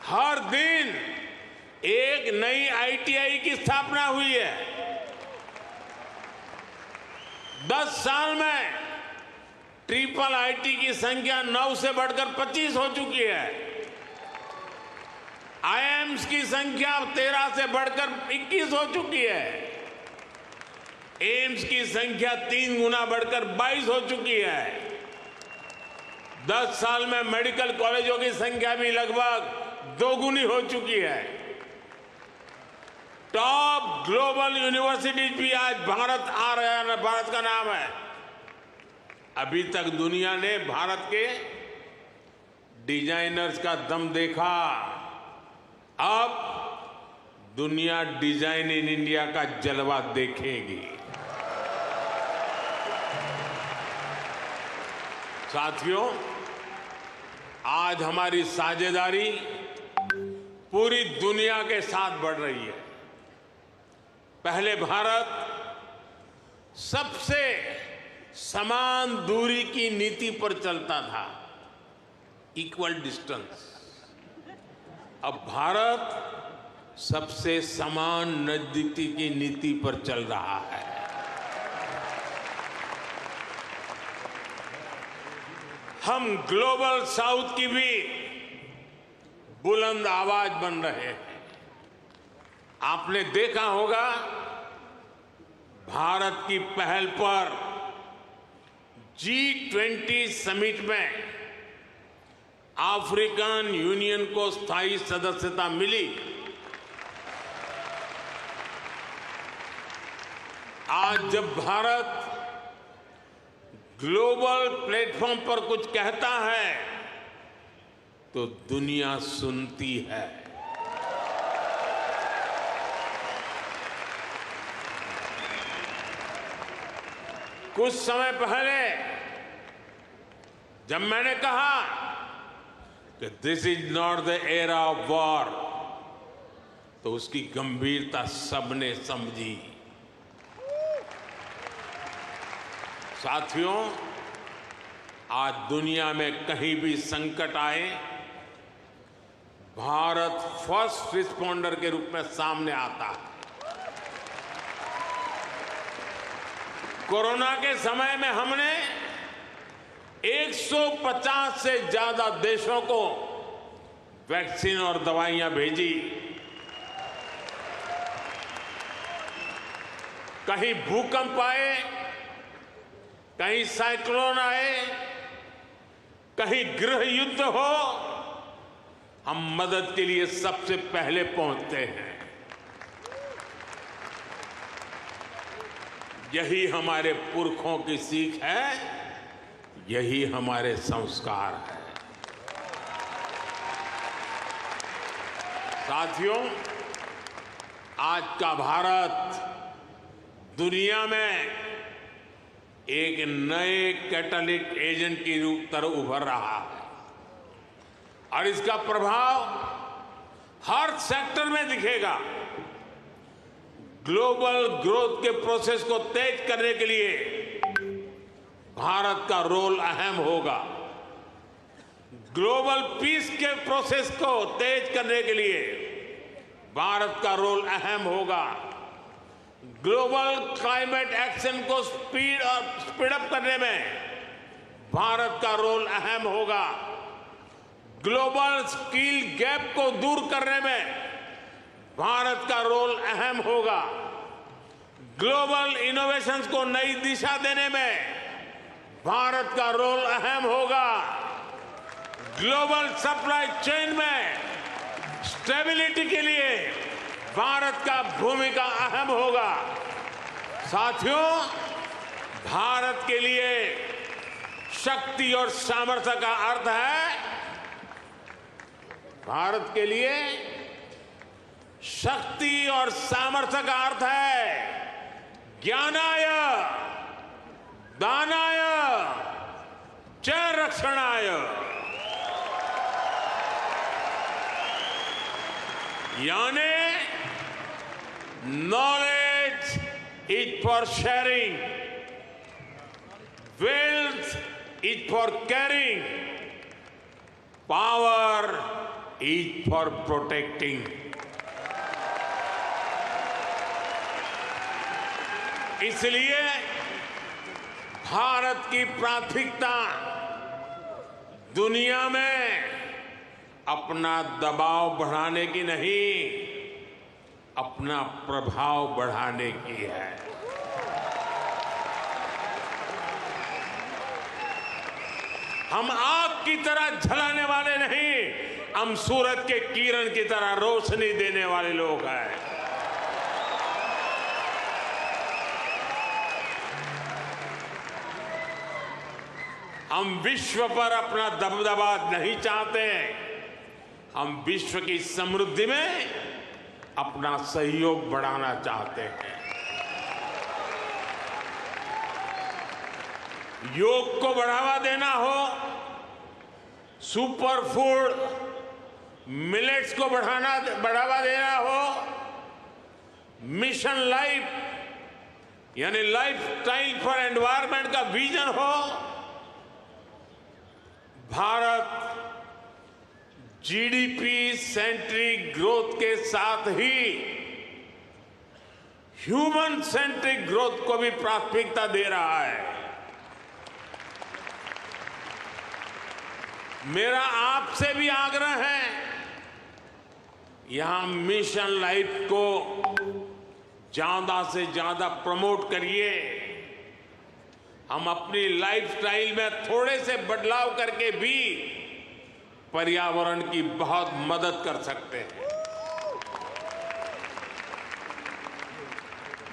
हर दिन एक नई आईटीआई की स्थापना हुई है। 10 साल में ट्रिपल आईटी की संख्या 9 से बढ़कर 25 हो चुकी है। आईआईएम्स की संख्या 13 से बढ़कर 21 हो चुकी है। एम्स की संख्या 3 गुना बढ़कर 22 हो चुकी है। 10 साल में मेडिकल कॉलेजों की संख्या भी लगभग 2 गुनी हो चुकी है। टॉप ग्लोबल यूनिवर्सिटीज भी आज भारत आ रहे हैं, भारत का नाम है। अभी तक दुनिया ने भारत के डिजाइनर्स का दम देखा, अब दुनिया डिजाइन इन इंडिया का जलवा देखेगी। साथियों, आज हमारी साझेदारी पूरी दुनिया के साथ बढ़ रही है। पहले भारत सबसे समान दूरी की नीति पर चलता था, इक्वल डिस्टेंस। अब भारत सबसे समान नजदीकी की नीति पर चल रहा है। हम ग्लोबल साउथ की भी बुलंद आवाज बन रहे हैं। आपने देखा होगा, भारत की पहल पर G20 समिट में अफ्रीकन यूनियन को स्थायी सदस्यता मिली। आज जब भारत ग्लोबल प्लेटफॉर्म पर कुछ कहता है तो दुनिया सुनती है। कुछ समय पहले जब मैंने कहा कि this is not the era of war, तो उसकी गंभीरता सबने समझी। साथियों, आज दुनिया में कहीं भी संकट आए, भारत फर्स्ट रिस्पॉन्डर के रूप में सामने आता है। कोरोना के समय में हमने 150 से ज्यादा देशों को वैक्सीन और दवाइयां भेजी। कहीं भूकंप आए, कहीं साइक्लोन आए, कहीं गृह युद्ध हो, हम मदद के लिए सबसे पहले पहुंचते हैं। यही हमारे पुरखों की सीख है, यही हमारे संस्कार है। साथियों, आज का भारत दुनिया में एक नए कैटलिस्ट एजेंट की तरह उभर रहा है और इसका प्रभाव हर सेक्टर में दिखेगा। ग्लोबल ग्रोथ के प्रोसेस को तेज करने के लिए भारत का रोल अहम होगा। ग्लोबल पीस के प्रोसेस को तेज करने के लिए भारत का रोल अहम होगा। ग्लोबल क्लाइमेट एक्शन को स्पीड अप करने में भारत का रोल अहम होगा। ग्लोबल स्किल गैप को दूर करने में भारत का रोल अहम होगा। ग्लोबल इनोवेशंस को नई दिशा देने में भारत का रोल अहम होगा। ग्लोबल सप्लाई चेन में स्टेबिलिटी के लिए भारत का भूमिका अहम होगा। साथियों, भारत के लिए शक्ति और सामर्थ्य का अर्थ है, भारत के लिए शक्ति और सामर्थ्य का अर्थ है ज्ञानाय, दानाय, च रक्षणाय। यानी knowledge is for sharing, wealth is for caring, power is for protecting. इसलिए भारत की प्राथमिकता दुनिया में अपना दबाव बढ़ाने की नहीं, अपना प्रभाव बढ़ाने की है। हम आग की तरह जलाने वाले नहीं, हम सूरज के किरण की तरह रोशनी देने वाले लोग हैं। हम विश्व पर अपना दबदबा नहीं चाहते, हम विश्व की समृद्धि में अपना सहयोग बढ़ाना चाहते हैं। योग को बढ़ावा देना हो, सुपर फूड मिलेट्स को बढ़ावा देना हो, मिशन लाइफ यानी लाइफ स्टाइल फॉर एनवायरमेंट का विजन हो, भारत जीडीपी सेंट्रिक ग्रोथ के साथ ही ह्यूमन सेंट्रिक ग्रोथ को भी प्राथमिकता दे रहा है। मेरा आपसे भी आग्रह है, यहां मिशन लाइफ को ज्यादा से ज्यादा प्रमोट करिए। हम अपनी लाइफस्टाइल में थोड़े से बदलाव करके भी पर्यावरण की बहुत मदद कर सकते हैं।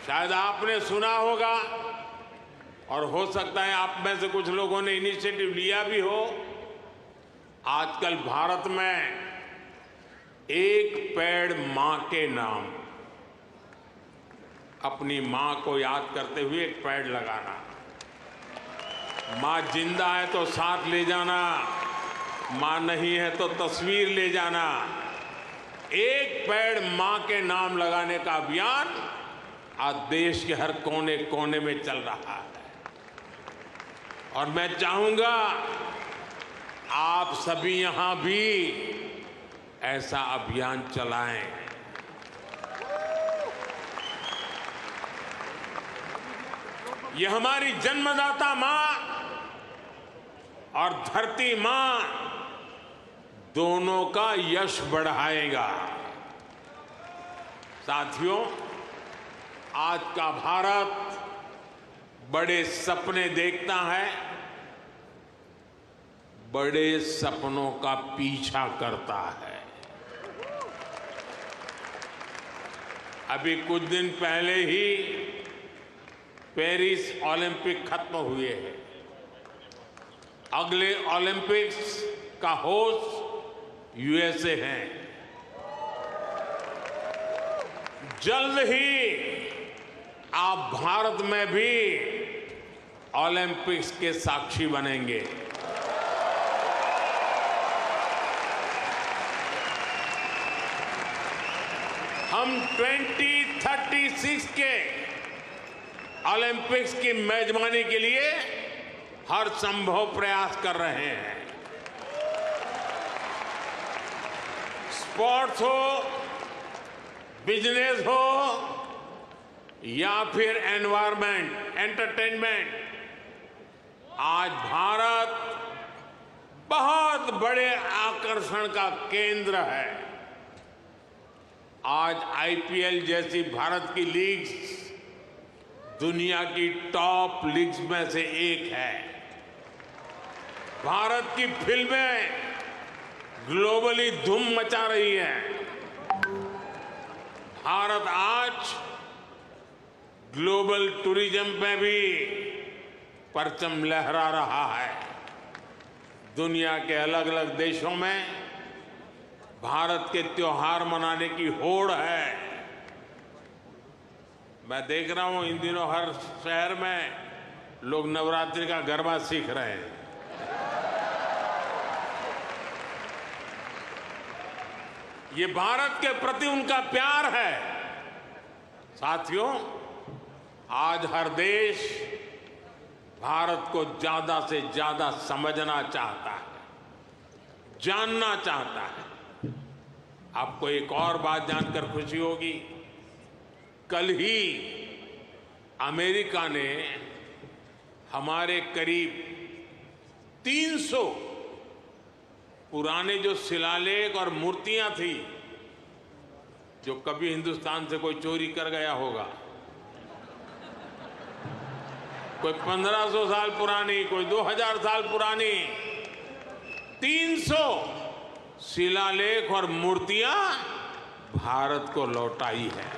शायद आपने सुना होगा और हो सकता है आप में से कुछ लोगों ने इनिशिएटिव लिया भी हो। आजकल भारत में एक पेड़ मां के नाम, अपनी मां को याद करते हुए एक पेड़ लगाना। मां जिंदा है तो साथ ले जाना, मां नहीं है तो तस्वीर ले जाना। एक पेड़ मां के नाम लगाने का अभियान आज देश के हर कोने कोने में चल रहा है और मैं चाहूंगा आप सभी यहां भी ऐसा अभियान चलाएं। ये हमारी जन्मदाता मां और धरती मां दोनों का यश बढ़ाएगा। साथियों, आज का भारत बड़े सपने देखता है, बड़े सपनों का पीछा करता है। अभी कुछ दिन पहले ही पेरिस ओलंपिक खत्म हुए हैं। अगले ओलंपिक्स का होस्ट यूएसए है। जल्द ही आप भारत में भी ओलंपिक्स के साक्षी बनेंगे। हम 2036 के ओलंपिक्स की मेजबानी के लिए हर संभव प्रयास कर रहे हैं। स्पोर्ट्स हो, बिजनेस हो या फिर एनवायरमेंट, एंटरटेनमेंट, आज भारत बहुत बड़े आकर्षण का केंद्र है। आज आईपीएल जैसी भारत की लीग्स दुनिया की टॉप लीग्स में से एक है। भारत की फिल्में ग्लोबली धूम मचा रही हैं। भारत आज ग्लोबल टूरिज्म में भी परचम लहरा रहा है। दुनिया के अलग अलग देशों में भारत के त्योहार मनाने की होड़ है। मैं देख रहा हूं इन दिनों हर शहर में लोग नवरात्रि का गरबा सीख रहे हैं। ये भारत के प्रति उनका प्यार है। साथियों, आज हर देश भारत को ज्यादा से ज्यादा समझना चाहता है, जानना चाहता है। आपको एक और बात जानकर खुशी होगी, कल ही अमेरिका ने हमारे करीब 300 पुराने जो शिलालेख और मूर्तियां थी, जो कभी हिंदुस्तान से कोई चोरी कर गया होगा, कोई 1500 साल पुरानी, कोई 2000 साल पुरानी, 300 शिलालेख और मूर्तियां भारत को लौटाई है।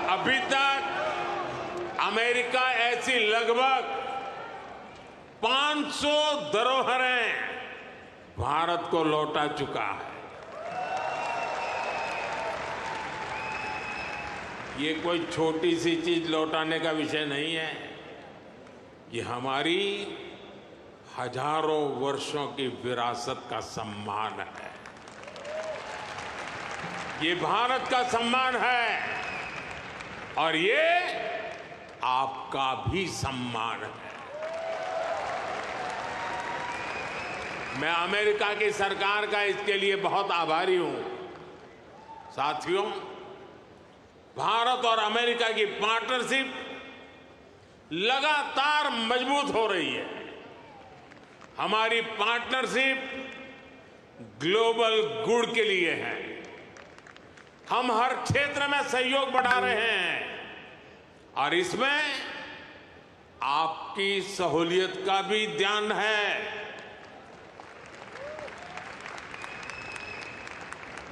अभी तक अमेरिका ऐसी लगभग 500 धरोहरें भारत को लौटा चुका है। ये कोई छोटी सी चीज लौटाने का विषय नहीं है। ये हमारी हजारों वर्षों की विरासत का सम्मान है। ये भारत का सम्मान है और ये आपका भी सम्मान है। मैं अमेरिका की सरकार का इसके लिए बहुत आभारी हूं। साथियों, भारत और अमेरिका की पार्टनरशिप लगातार मजबूत हो रही है। हमारी पार्टनरशिप ग्लोबल गुड के लिए है। हम हर क्षेत्र में सहयोग बढ़ा रहे हैं और इसमें आपकी सहूलियत का भी ध्यान है।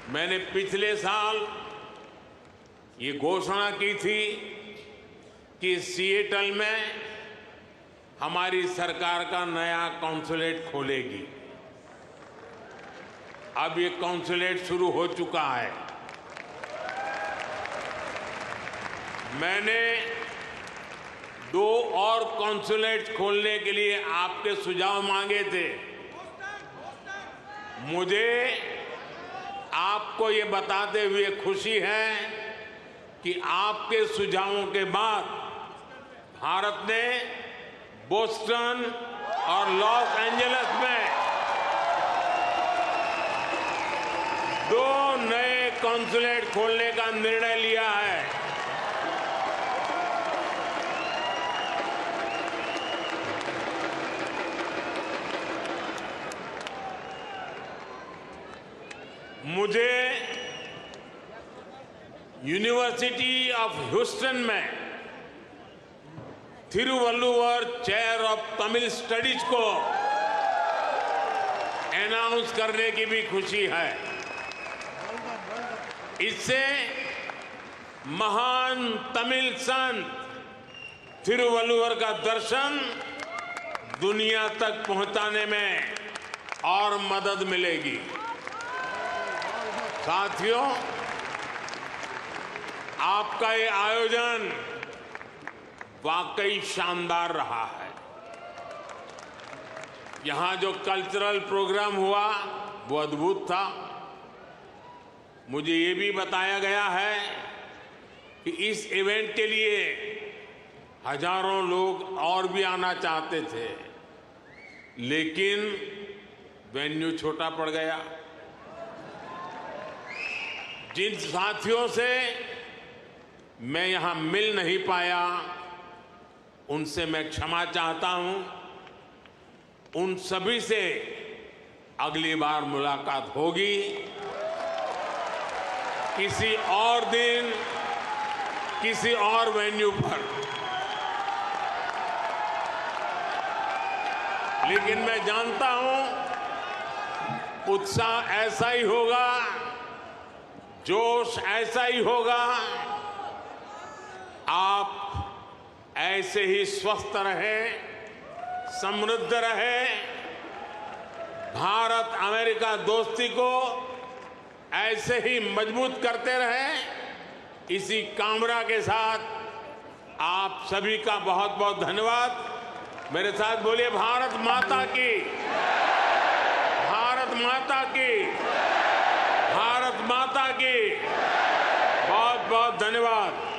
मैंने पिछले साल ये घोषणा की थी कि सिएटल में हमारी सरकार का नया कॉन्सुलेट खोलेगी। अब ये कॉन्सुलेट शुरू हो चुका है। मैंने 2 और कॉन्सुलेट खोलने के लिए आपके सुझाव मांगे थे। मुझे आपको ये बताते हुए खुशी है कि आपके सुझावों के बाद भारत ने बोस्टन और लॉस एंजलिस में 2 नए कॉन्सुलेट खोलने का निर्णय लिया है। मुझे यूनिवर्सिटी ऑफ ह्यूस्टन में Thiruvalluvar chair of Tamil studies को अनाउंस करने की भी खुशी है। इससे महान तमिल संत थिरुवल्लुवर का दर्शन दुनिया तक पहुंचाने में और मदद मिलेगी। साथियों, आपका ये आयोजन वाकई शानदार रहा है। यहां जो कल्चरल प्रोग्राम हुआ वो अद्भुत था। मुझे ये भी बताया गया है कि इस इवेंट के लिए हजारों लोग और भी आना चाहते थे, लेकिन वेन्यू छोटा पड़ गया। जिन साथियों से मैं यहां मिल नहीं पाया, उनसे मैं क्षमा चाहता हूं। उन सभी से अगली बार मुलाकात होगी, किसी और दिन, किसी और वेन्यू पर। लेकिन मैं जानता हूं उत्साह ऐसा ही होगा, जोश ऐसा ही होगा। आप ऐसे ही स्वस्थ रहे, समृद्ध रहे। भारत अमेरिका दोस्ती को ऐसे ही मजबूत करते रहे। इसी कामना के साथ आप सभी का बहुत बहुत धन्यवाद। मेरे साथ बोलिए भारत माता की, भारत माता की, भारत माता की। बहुत बहुत धन्यवाद।